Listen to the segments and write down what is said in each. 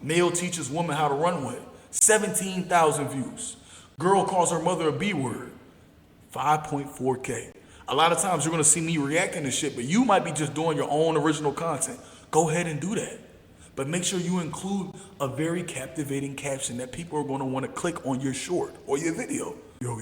Male teaches woman how to run with. 17,000 views. Girl calls her mother a B word. 5.4K. A lot of times you're gonna see me reacting to shit, but you might be just doing your own original content. Go ahead and do that. But make sure you include a very captivating caption that people are gonna wanna click on your short or your video. Yo,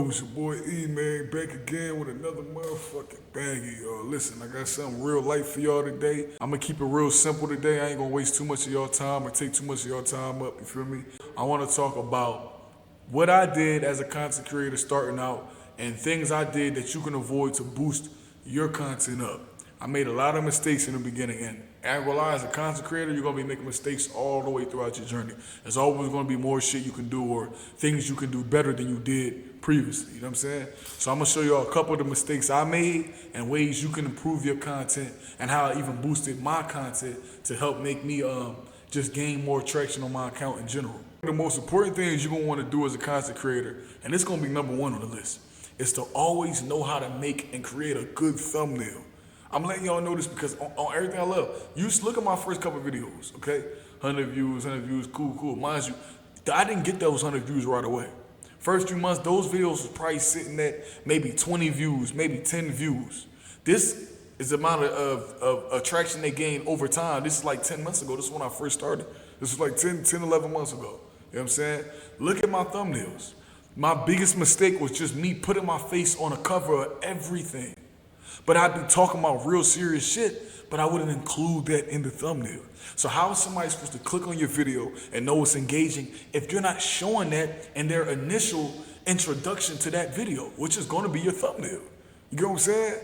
it's your boy E, man, back again with another motherfucking banger, y'all. Listen, I got something real light for y'all today. I'm gonna keep it real simple today. I ain't gonna waste too much of y'all time or take too much of y'all time up, you feel me? I wanna talk about what I did as a content creator starting out and things I did that you can avoid to boost your content up. I made a lot of mistakes in the beginning, and I ain't gonna lie, as a content creator, you're gonna be making mistakes all the way throughout your journey. There's always gonna be more shit you can do or things you can do better than you did previously, you know what I'm saying? So I'm gonna show y'all a couple of the mistakes I made and ways you can improve your content and how I even boosted my content to help make me just gain more traction on my account in general. The most important things you're gonna wanna do as a content creator, and it's gonna be number one on the list, is to always know how to make and create a good thumbnail. I'm letting y'all know this because on everything I love, you just look at my first couple videos, okay? 100 views, cool. Mind you, I didn't get those 100 views right away. First few months, those videos was probably sitting at maybe 20 views, maybe 10 views. This is the amount of attraction they gained over time. This is like 10 months ago. This is when I first started. This was like 10, 11 months ago. You know what I'm saying? Look at my thumbnails. My biggest mistake was just me putting my face on a cover of everything. But I'd be talking about real serious shit, but I wouldn't include that in the thumbnail. So how is somebody supposed to click on your video and know it's engaging if you're not showing that in their initial introduction to that video, which is gonna be your thumbnail? You get what I'm saying?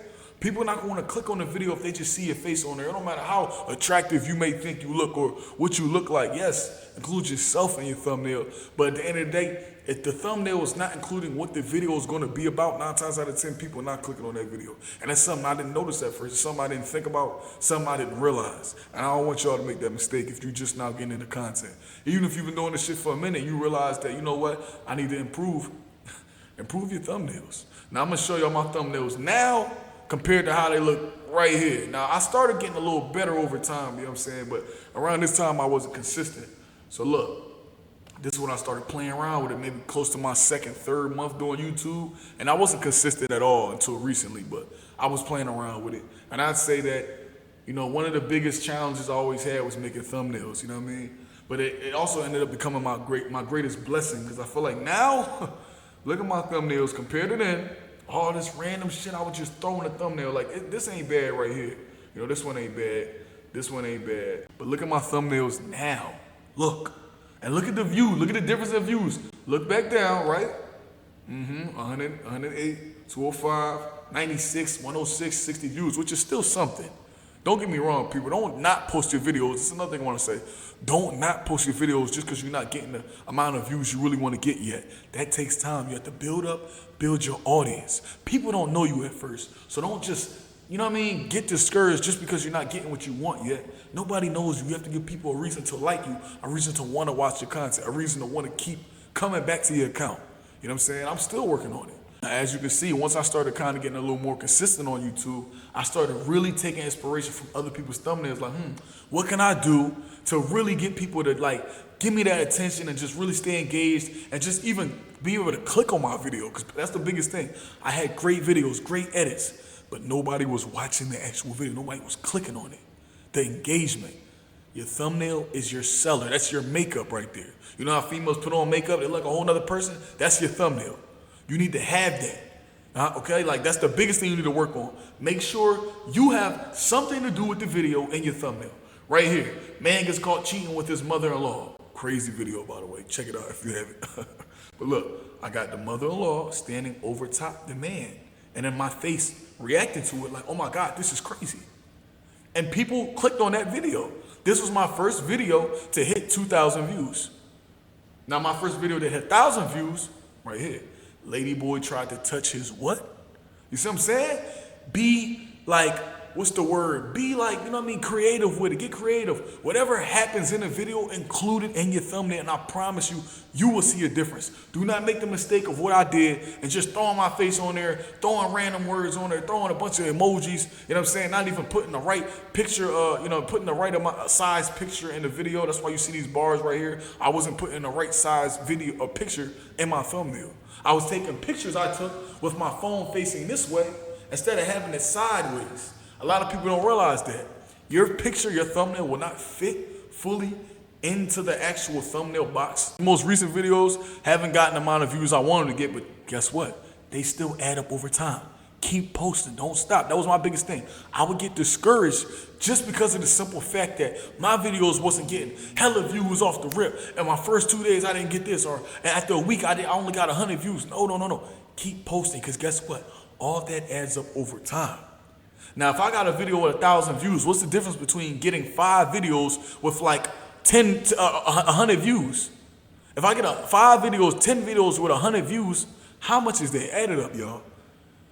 People are not gonna click on the video if they just see your face on there. It don't matter how attractive you may think you look or what you look like. Yes, include yourself in your thumbnail, but at the end of the day, if the thumbnail is not including what the video is gonna be about, 9 times out of 10 people are not clicking on that video. And that's something I didn't notice at first, it's something I didn't think about, something I didn't realize. And I don't want y'all to make that mistake if you're just now getting into content. Even if you've been doing this shit for a minute, you realize that, you know what, I need to improve your thumbnails. Now I'm gonna show y'all my thumbnails now compared to how they look right here. Now, I started getting a little better over time, you know what I'm saying? But around this time, I wasn't consistent. So look, this is when I started playing around with it, maybe close to my second, third month doing YouTube. And I wasn't consistent at all until recently, but I was playing around with it. And I'd say that, you know, one of the biggest challenges I always had was making thumbnails, you know what I mean? But it also ended up becoming my greatest blessing, because I feel like now, look at my thumbnails compared to then. All this random shit I would just throw in a thumbnail, like this ain't bad right here. You know, this one ain't bad, this one ain't bad. But look at my thumbnails now. Look. And look at the view, look at the difference in views. Look back down, right? 100, 108, 205, 96, 106, 60 views, which is still something. Don't get me wrong, people. Don't not post your videos. This is another thing I want to say. Don't not post your videos just because you're not getting the amount of views you really want to get yet. That takes time. You have to build your audience. People don't know you at first. So don't just, you know what I mean, get discouraged just because you're not getting what you want yet. Nobody knows you. You have to give people a reason to like you, a reason to want to watch your content, a reason to want to keep coming back to your account. You know what I'm saying? I'm still working on it. As you can see, once I started kind of getting a little more consistent on YouTube, I started really taking inspiration from other people's thumbnails. Like, what can I do to really get people to like give me that attention and just really stay engaged and just even be able to click on my video? Because that's the biggest thing. I had great videos, great edits, but nobody was watching the actual video. Nobody was clicking on it. The engagement. Your thumbnail is your seller. That's your makeup right there. You know how females put on makeup, they look like a whole nother person? That's your thumbnail. You need to have that, okay? Like, that's the biggest thing you need to work on. Make sure you have something to do with the video in your thumbnail. Right here, man gets caught cheating with his mother-in-law. Crazy video, by the way. Check it out if you haven't. But look, I got the mother-in-law standing over top the man, and then my face reacting to it like, oh my God, this is crazy. And people clicked on that video. This was my first video to hit 2,000 views. Now, my first video that hit 1,000 views, right here. Lady boy tried to touch his what? You see what I'm saying? Be like, what's the word? Be like, creative with it. Get creative. Whatever happens in the video, include it in your thumbnail, and I promise you, you will see a difference. Do not make the mistake of what I did and just throwing my face on there, throwing random words on there, throwing a bunch of emojis, you know what I'm saying? Not even putting the right picture, putting the right size picture in the video. That's why you see these bars right here. I wasn't putting the right size video or picture in my thumbnail. I was taking pictures I took with my phone facing this way instead of having it sideways. A lot of people don't realize that. Your picture, your thumbnail will not fit fully into the actual thumbnail box. The most recent videos haven't gotten the amount of views I wanted to get, but guess what? They still add up over time. Keep posting, don't stop. That was my biggest thing. I would get discouraged just because of the simple fact that my videos wasn't getting hella views off the rip. And my first 2 days, I didn't get this. Or after a week, I only got 100 views. No. Keep posting, because guess what? All that adds up over time. Now, if I got a video with 1,000 views, what's the difference between getting 5 videos with like 100 views? If I get 5 videos, 10 videos with 100 views, how much is that? Add it up, y'all.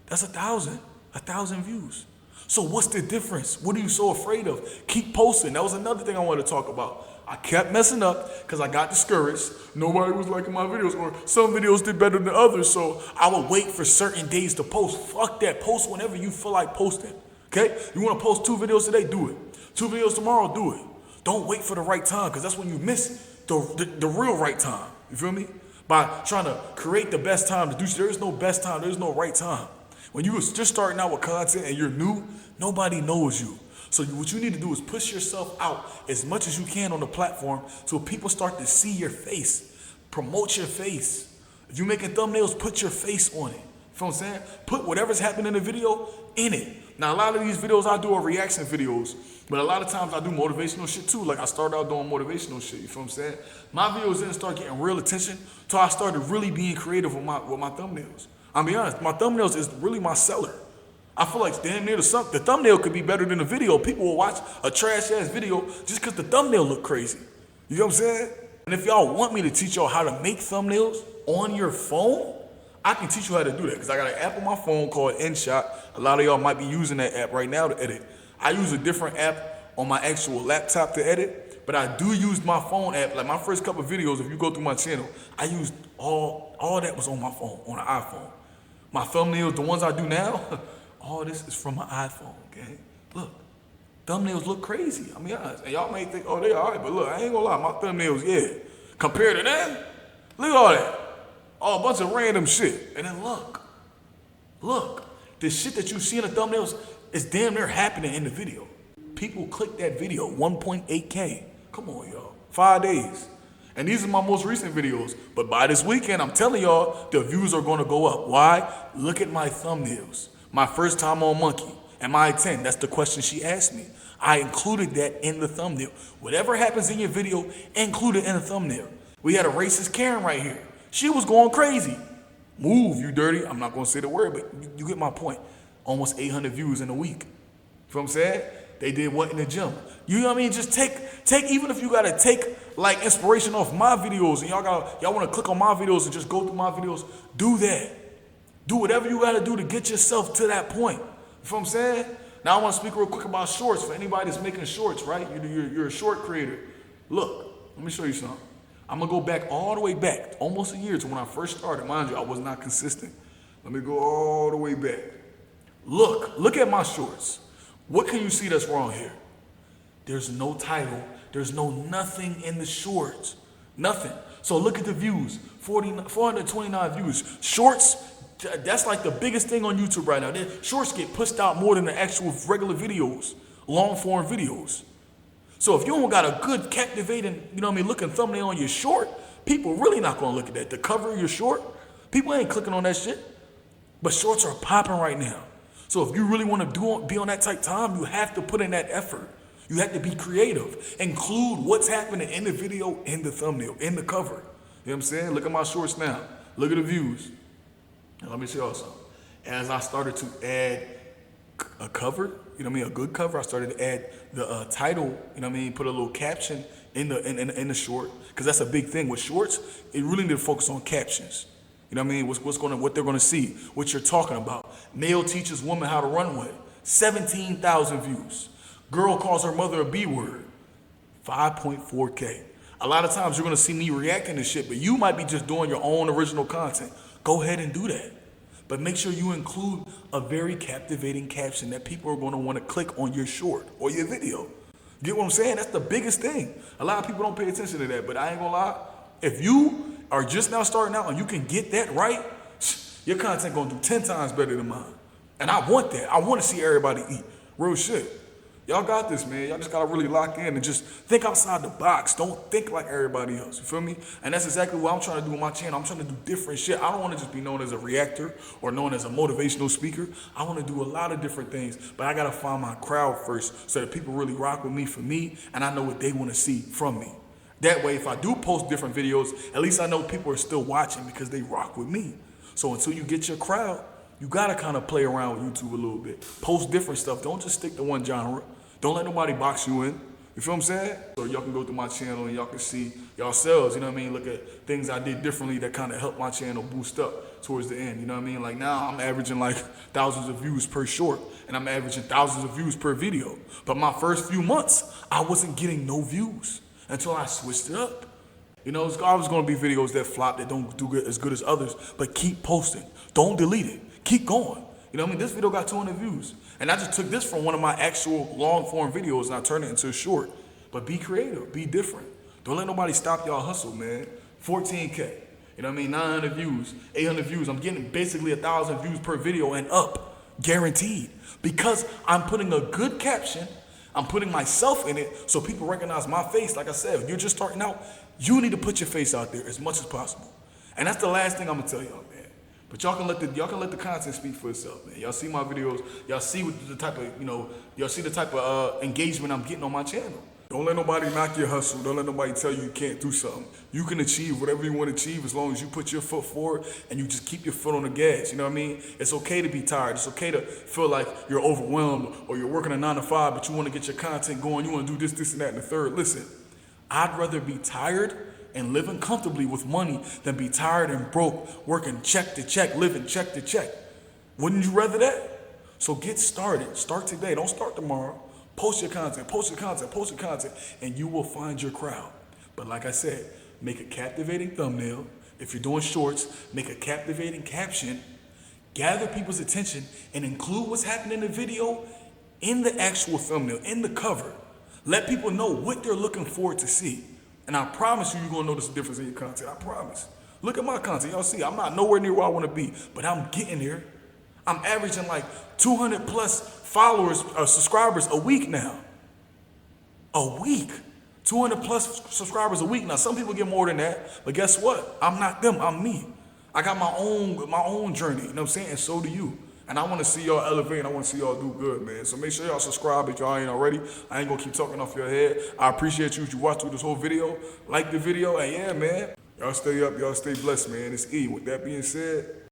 That's 1,000 views. So what's the difference? What are you so afraid of? Keep posting. That was another thing I wanted to talk about. I kept messing up because I got discouraged. Nobody was liking my videos, or some videos did better than others. So I would wait for certain days to post. Fuck that. Post whenever you feel like posting. Okay? You want to post 2 videos today? Do it. 2 videos tomorrow? Do it. Don't wait for the right time, because that's when you miss the real right time. You feel me? By trying to create the best time to do shit. There is no best time. There is no right time. When you was just starting out with content and you're new, nobody knows you. So what you need to do is push yourself out as much as you can on the platform so people start to see your face. Promote your face. If you're making thumbnails, put your face on it. You know what I'm saying? Put whatever's happening in the video in it. Now, a lot of these videos I do are reaction videos, but a lot of times I do motivational shit too. Like I started out doing motivational shit, you feel what I'm saying? My videos didn't start getting real attention until I started really being creative with my thumbnails. I'll be honest, my thumbnails is really my seller. I feel like damn near the thumbnail could be better than the video. People will watch a trash ass video just because the thumbnail look crazy. You know what I'm saying? And if y'all want me to teach y'all how to make thumbnails on your phone, I can teach you how to do that, because I got an app on my phone called InShot. A lot of y'all might be using that app right now to edit. I use a different app on my actual laptop to edit, but I do use my phone app. Like my first couple of videos, if you go through my channel, I used all that was on my phone, on an iPhone. My thumbnails, the ones I do now, all this is from my iPhone, okay? Look, thumbnails look crazy. I mean, honest. And y'all may think, oh, they all right, but look, I ain't gonna lie, my thumbnails, yeah. Compared to them, look at all that. Oh, a bunch of random shit. And then look, the shit that you see in the thumbnails is damn near happening in the video. People click that video, 1.8K. Come on, y'all, 5 days. And these are my most recent videos. But by this weekend, I'm telling y'all, the views are gonna go up. Why? Look at my thumbnails. My first time on Monkey. Am I a 10? That's the question she asked me. I included that in the thumbnail. Whatever happens in your video, include it in the thumbnail. We had a racist Karen right here. She was going crazy. Move, you dirty. I'm not gonna say the word, but you get my point. Almost 800 views in a week. You know what I'm saying? They did what in the gym? You know what I mean? Just take, even if you gotta take like inspiration off my videos and y'all wanna click on my videos and just go through my videos, do that. Do whatever you gotta do to get yourself to that point. You know what I'm saying? Now I wanna speak real quick about shorts. For anybody that's making shorts, right? You're a short creator. Look, let me show you something. I'm gonna go back all the way back, almost a year to when I first started. Mind you, I was not consistent. Let me go all the way back. Look at my shorts. What can you see that's wrong here? There's no title. There's nothing in the shorts. Nothing. So look at the views. 429 views. Shorts, that's like the biggest thing on YouTube right now. Shorts get pushed out more than the actual regular videos, long form videos. So if you don't got a good captivating, looking thumbnail on your short, people really not gonna look at that. The cover of your short, people ain't clicking on that shit. But shorts are popping right now. So if you really want to be on that type time, you have to put in that effort. You have to be creative. Include what's happening in the video, in the thumbnail, in the cover. You know what I'm saying? Look at my shorts now. Look at the views. And let me show y'all something. As I started to add a cover, a good cover, I started to add the title, put a little caption in the short, because that's a big thing with shorts. It really need to focus on captions. What they're gonna see, what you're talking about. Male teaches woman how to run with. 17,000 views. Girl calls her mother a B word, 5.4K. A lot of times you're gonna see me reacting to shit, but you might be just doing your own original content. Go ahead and do that. But make sure you include a very captivating caption that people are gonna wanna click on your short or your video. Get what I'm saying? That's the biggest thing. A lot of people don't pay attention to that, but I ain't gonna lie. If you are just now starting out and you can get that right, your content gonna do 10 times better than mine. And I want that. I wanna see everybody eat. Real shit. Y'all got this, man. Y'all just gotta really lock in and just think outside the box. Don't think like everybody else. You feel me? And that's exactly what I'm trying to do with my channel. I'm trying to do different shit. I don't want to just be known as a reactor or known as a motivational speaker. I want to do a lot of different things, but I gotta find my crowd first so that people really rock with me for me, and I know what they want to see from me. That way, if I do post different videos, at least I know people are still watching because they rock with me. So until you get your crowd, you gotta kind of play around with YouTube a little bit. Post different stuff. Don't just stick to one genre. Don't let nobody box you in. You feel what I'm saying? So y'all can go through my channel and y'all can see yourselves, you know what I mean? Look at things I did differently that kind of helped my channel boost up towards the end, you know what I mean? Like now I'm averaging like thousands of views per short, and I'm averaging thousands of views per video. But my first few months, I wasn't getting no views until I switched it up. You know, it's always gonna be videos that flop, that don't do as good as others, but keep posting. Don't delete it. Keep going. You know what I mean? This video got 200 views. And I just took this from one of my actual long form videos and I turned it into a short. But be creative, be different. Don't let nobody stop y'all hustle, man. 14K, you know what I mean? 900 views, 800 views. I'm getting basically 1,000 views per video and up, guaranteed. Because I'm putting a good caption, I'm putting myself in it so people recognize my face. Like I said, if you're just starting out, you need to put your face out there as much as possible. And that's the last thing I'm gonna tell y'all, man. But y'all can let the content speak for itself, man. Y'all see my videos, y'all see what the type of, y'all see the type of engagement I'm getting on my channel. Don't let nobody knock your hustle. Don't let nobody tell you you can't do something. You can achieve whatever you want to achieve as long as you put your foot forward and you just keep your foot on the gas. You know what I mean? It's okay to be tired. It's okay to feel like you're overwhelmed or you're working a 9 to 5, but you want to get your content going. You want to do this, and that, and the third. Listen, I'd rather be tired and living comfortably with money than be tired and broke, working check to check, living check to check. Wouldn't you rather that? So get started. Start today. Don't start tomorrow. Post your content, post your content, post your content, and you will find your crowd. But like I said, make a captivating thumbnail. If you're doing shorts, make a captivating caption, gather people's attention, and include what's happening in the video in the actual thumbnail, in the cover. Let people know what they're looking forward to see. And I promise you're gonna notice a difference in your content, I promise. Look at my content, y'all see, I'm not nowhere near where I wanna be, but I'm getting there. I'm averaging like 200 plus followers or subscribers a week now. A week. 200 plus subscribers a week. Now, some people get more than that, but guess what? I'm not them, I'm me. I got my own journey, you know what I'm saying? And so do you. And I want to see y'all elevate, and I want to see y'all do good, man. So make sure y'all subscribe if y'all ain't already. I ain't gonna keep talking off your head. I appreciate you if you watched through this whole video. Like the video, and yeah, man. Y'all stay up, y'all stay blessed, man. It's E. With that being said,